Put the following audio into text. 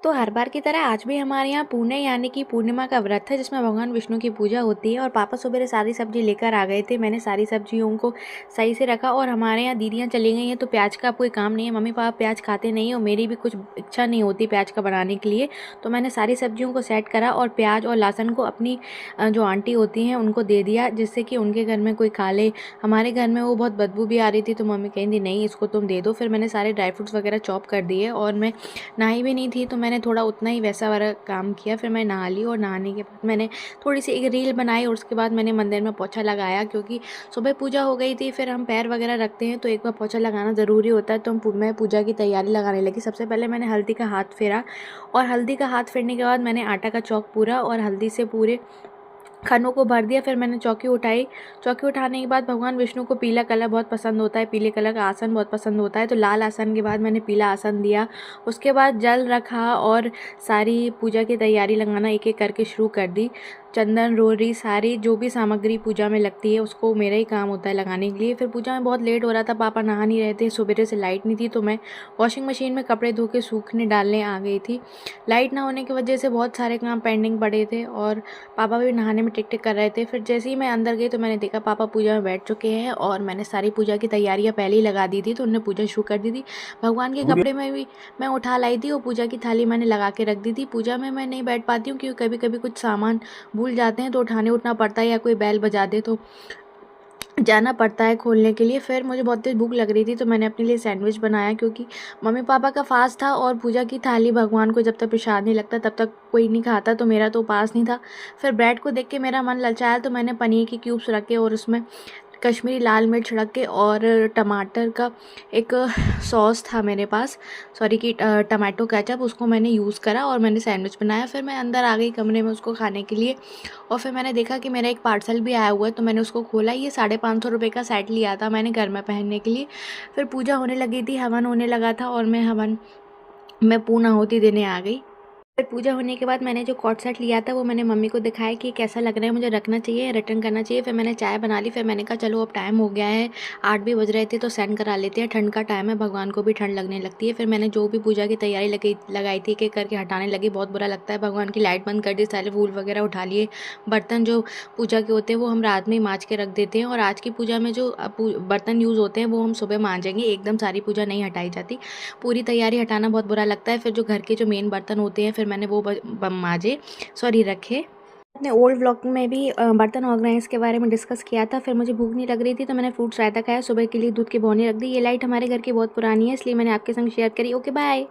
तो हर बार की तरह आज भी हमारे यहाँ पुणे यानी कि पूर्णिमा का व्रत है जिसमें भगवान विष्णु की पूजा होती है। और पापा सुबह सारी सब्जी लेकर आ गए थे। मैंने सारी सब्जियों को सही से रखा और हमारे यहाँ दीदियाँ चली गई हैं तो प्याज का अब कोई काम नहीं है। मम्मी पापा प्याज खाते नहीं है और मेरी भी कुछ इच्छा नहीं होती प्याज का बनाने के लिए। तो मैंने सारी सब्जियों को सेट करा और प्याज और लहसुन को अपनी जो आंटी होती हैं उनको दे दिया जिससे कि उनके घर में कोई खा ले। हमारे घर में वो बहुत बदबू भी आ रही थी तो मम्मी कही थी नहीं इसको तुम दे दो। फिर मैंने सारे ड्राई फ्रूट्स वगैरह चॉप कर दिए और मैं नहाई भी नहीं थी तो मैंने थोड़ा उतना ही वैसा वाला काम किया। फिर मैं नहा ली और नहाने के बाद मैंने थोड़ी सी एक रील बनाई और उसके बाद मैंने मंदिर में पोछा लगाया क्योंकि सुबह पूजा हो गई थी। फिर हम पैर वगैरह रखते हैं तो एक बार पोछा लगाना ज़रूरी होता है। तो मैं पूजा की तैयारी लगाने लगी। सबसे पहले मैंने हल्दी का हाथ फेरा और हल्दी का हाथ फेरने के बाद मैंने आटा का चौक पूरा और हल्दी से पूरे खनों को भर दिया। फिर मैंने चौकी उठाई। चौकी उठाने के बाद भगवान विष्णु को पीला कलर बहुत पसंद होता है, पीले कलर का आसन बहुत पसंद होता है तो लाल आसन के बाद मैंने पीला आसन दिया। उसके बाद जल रखा और सारी पूजा की तैयारी लगाना एक एक करके शुरू कर दी। चंदन रोरी सारी जो भी सामग्री पूजा में लगती है उसको मेरा ही काम होता है लगाने के लिए। फिर पूजा में बहुत लेट हो रहा था, पापा नहा नहीं रहे थे, सवेरे से लाइट नहीं थी तो मैं वॉशिंग मशीन में कपड़े धो के सूखने डालने आ गई थी। लाइट ना होने की वजह से बहुत सारे काम पेंडिंग पड़े थे और पापा भी नहाने में टिक टिक कर रहे थे। फिर जैसे ही मैं अंदर गई तो मैंने देखा पापा पूजा में बैठ चुके हैं और मैंने सारी पूजा की तैयारियां पहले ही लगा दी थी तो उन्होंने पूजा शुरू कर दी थी। भगवान के कपड़े में भी मैं उठा लाई थी और पूजा की थाली मैंने लगा के रख दी थी। पूजा में मैं नहीं बैठ पाती हूँ क्योंकि कभी कभी कुछ सामान भूल जाते हैं तो उठाने उठना पड़ता है या कोई बैल बजा दे तो जाना पड़ता है खोलने के लिए। फिर मुझे बहुत तेज़ भूख लग रही थी तो मैंने अपने लिए सैंडविच बनाया क्योंकि मम्मी पापा का फास्ट था और पूजा की थाली भगवान को जब तक प्रसाद नहीं लगता तब तक कोई नहीं खाता तो मेरा तो उपास नहीं था। फिर ब्रेड को देख के मेरा मन ललचाया तो मैंने पनीर के क्यूब्स रखे और उसमें कश्मीरी लाल मिर्च रख के और टमाटर का एक सॉस था मेरे पास, सॉरी कि टमाटो केचप, उसको मैंने यूज़ करा और मैंने सैंडविच बनाया। फिर मैं अंदर आ गई कमरे में उसको खाने के लिए और फिर मैंने देखा कि मेरा एक पार्सल भी आया हुआ है तो मैंने उसको खोला। ये 550 रुपये का सेट लिया था मैंने घर में पहनने के लिए। फिर पूजा होने लगी थी, हवन होने लगा था और मैं हवन में पूर्ण आहुति देने आ गई। फिर पूजा होने के बाद मैंने जो कॉर्ड सेट लिया था वो मैंने मम्मी को दिखाया कि कैसा लग रहा है, मुझे रखना चाहिए या रिटर्न करना चाहिए। फिर मैंने चाय बना ली। फिर मैंने कहा चलो अब टाइम हो गया है, 8 भी बज रहे थे तो सेंड करा लेते हैं, ठंड का टाइम है, भगवान को भी ठंड लगने लगती है। फिर मैंने जो भी पूजा की तैयारी लगाई थी कि करके हटाने लगी। बहुत बुरा लगता है, भगवान की लाइट बंद कर दी, सारे फूल वगैरह उठा लिए। बर्तन जो पूजा के होते हैं वो हम रात में ही माँज के रख देते हैं और आज की पूजा में जो बर्तन यूज़ होते हैं वो हम सुबह मांजेंगे, एकदम सारी पूजा नहीं हटाई जाती। पूरी तैयारी हटाना बहुत बुरा लगता है। फिर जो घर के जो मेन बर्तन होते हैं फिर मैंने वो माजे, सॉरी रखे। अपने ओल्ड व्लॉग में भी बर्तन ऑर्गेनाइज के बारे में डिस्कस किया था। फिर मुझे भूख नहीं लग रही थी तो मैंने फ्रूट्स रायता खाया, सुबह के लिए दूध की बोनी रख दी। ये लाइट हमारे घर की बहुत पुरानी है इसलिए मैंने आपके संग शेयर करी। Okay bye.